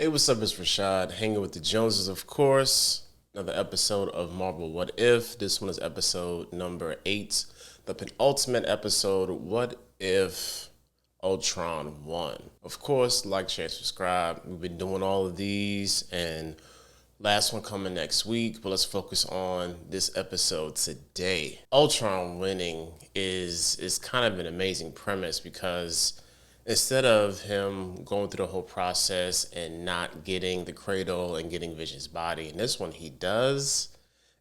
Hey, what's up? It's Rashad, hanging with the Joneses, of course. Another episode of Marvel What If. This one is episode number 8, the penultimate episode, What If Ultron Won. Of course, like, share, subscribe. We've been doing all of these, and last one coming next week, but let's focus on this episode today. Ultron winning is kind of an amazing premise because instead of him going through the whole process and not getting the cradle and getting Vision's body, in this one he does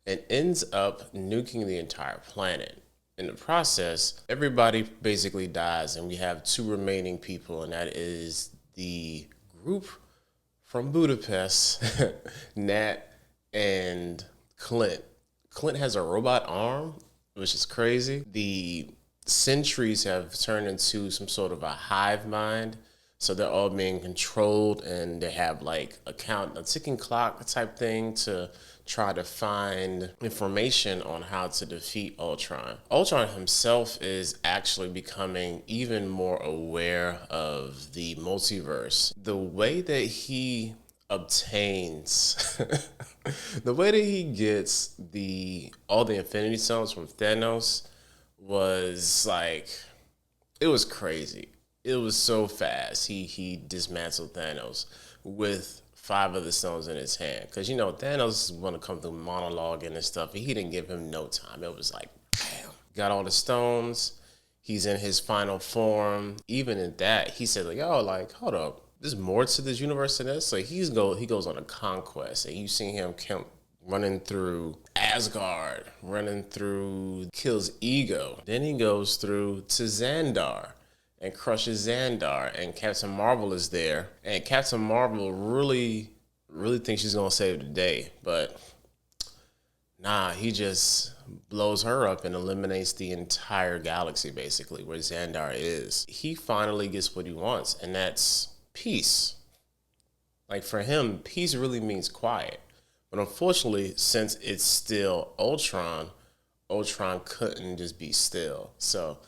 and ends up nuking the entire planet. In the process, everybody basically dies, and we have two remaining people, and that is the group from Budapest, Nat and Clint. Clint has a robot arm, which is crazy. The sentries have turned into some sort of a hive mind, so they're all being controlled, and they have like a ticking clock type thing to try to find information on how to defeat Ultron. Ultron himself is actually becoming even more aware of the multiverse. The way that he obtains the way that he gets all the Infinity Stones from Thanos was like, it was crazy. It was so fast. He dismantled Thanos with 5 of the stones in his hand. Because, you know, Thanos is going to come through monologuing and stuff, and he didn't give him no time. It was like, bam. Got all the stones. He's in his final form. Even in that, he said, like, yo, like, hold up. There's more to this universe than this. Like, he goes on a conquest, and you see him running through Asgard, kills Ego. Then he goes through to Xandar and crushes Xandar, and Captain Marvel is there. And Captain Marvel really thinks she's gonna save the day, but nah, he just blows her up and eliminates the entire galaxy, basically, where Xandar is. He finally gets what he wants, and that's peace. Like, for him, peace really means quiet. But unfortunately, since it's still Ultron couldn't just be still. So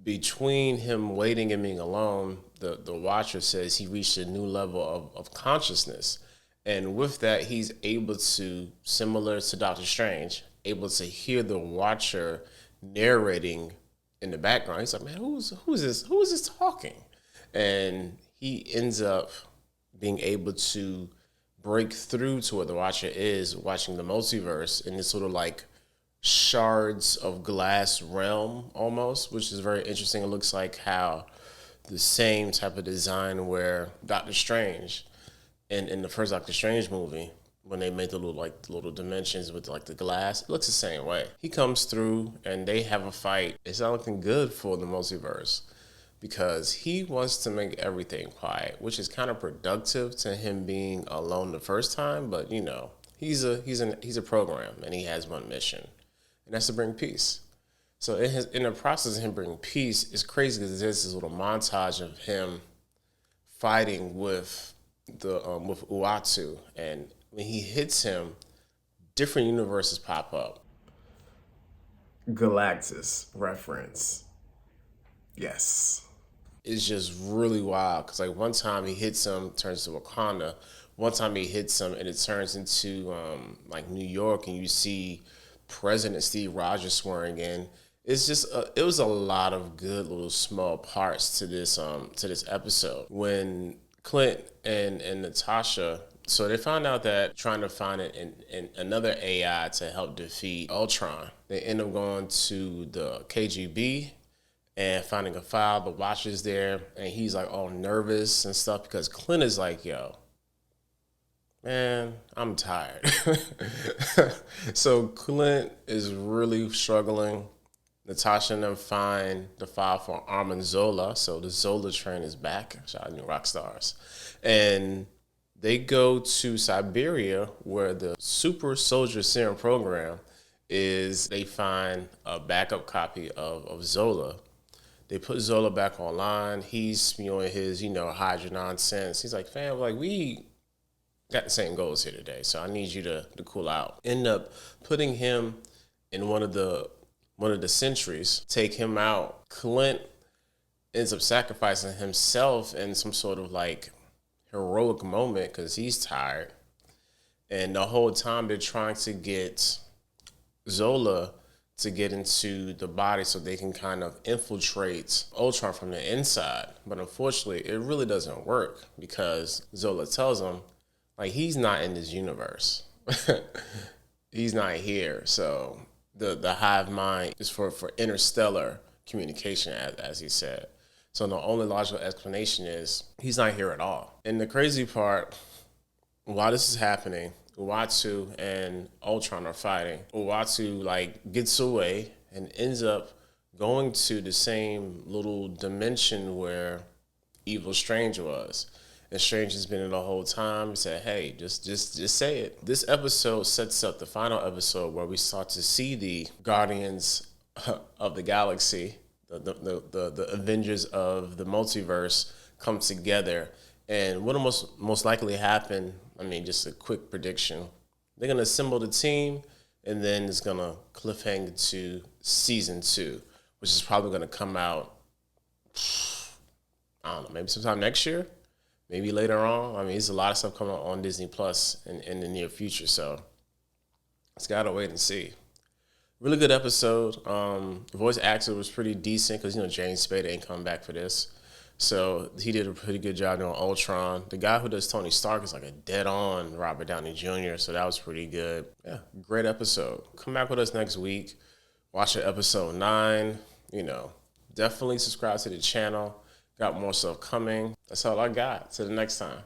between him waiting and being alone, the Watcher says he reached a new level of consciousness. And with that, he's able to, similar to Doctor Strange, able to hear the Watcher narrating in the background. He's like, man, who is this talking? And he ends up being able to break through to where the Watcher is, watching the multiverse in this sort of like shards of glass realm almost, which is very interesting. It looks like how the same type of design where Doctor Strange in the first Doctor Strange movie, when they made the little dimensions with like the glass, it looks the same way. He comes through and they have a fight. It's not looking good for the multiverse because he wants to make everything quiet, which is kind of productive to him being alone the first time. But you know, he's a program, and he has one mission, and that's to bring peace. So in the process of him bringing peace, it's crazy because there's this little montage of him fighting with with Uatu, and when he hits him, different universes pop up. Galactus reference. Yes. It's just really wild because like one time he hits him, turns to Wakanda. One time he hits him and it turns into like New York, and you see President Steve Rogers swearing in. It's just it was a lot of good little small parts to this episode. When Clint and Natasha, so they found out that trying to find another AI to help defeat Ultron, they end up going to the KGB and finding a file. The Watcher's there, and he's like all nervous and stuff because Clint is like, yo, man, I'm tired. So Clint is really struggling. Natasha and them find the file for Armin Zola. So the Zola train is back. Shout out New Rock Stars. And they go to Siberia where the super soldier serum program is. They find a backup copy of Zola. They put Zola back online. He's spewing his, Hydra nonsense. He's like, fam, like, we got the same goals here today, so I need you to cool out. End up putting him in one of the sentries, take him out. Clint ends up sacrificing himself in some sort of like heroic moment because he's tired. And the whole time they're trying to get Zola to get into the body so they can kind of infiltrate Ultron from the inside. But unfortunately, it really doesn't work because Zola tells him, like, he's not in this universe. He's not here. So the hive mind is for interstellar communication, as he said. So the only logical explanation is he's not here at all. And the crazy part, while this is happening, Uatu and Ultron are fighting. Uatu gets away and ends up going to the same little dimension where Evil Strange was. And Strange has been in the whole time. He said, "Hey, just say it." This episode sets up the final episode where we start to see the Guardians of the Galaxy, the Avengers of the Multiverse, come together. And what will most likely happen, I mean, just a quick prediction, they're going to assemble the team, and then it's going to cliffhanger to season 2, which is probably going to come out, I don't know, maybe sometime next year, maybe later on. I mean, there's a lot of stuff coming on Disney Plus in the near future, so it's got to wait and see. Really good episode. Voice actor was pretty decent because, James Spader ain't coming back for this. So he did a pretty good job doing Ultron. The guy who does Tony Stark is like a dead-on Robert Downey Jr., so that was pretty good. Yeah, great episode. Come back with us next week. Watch episode 9. Definitely subscribe to the channel. Got more stuff coming. That's all I got. Till the next time.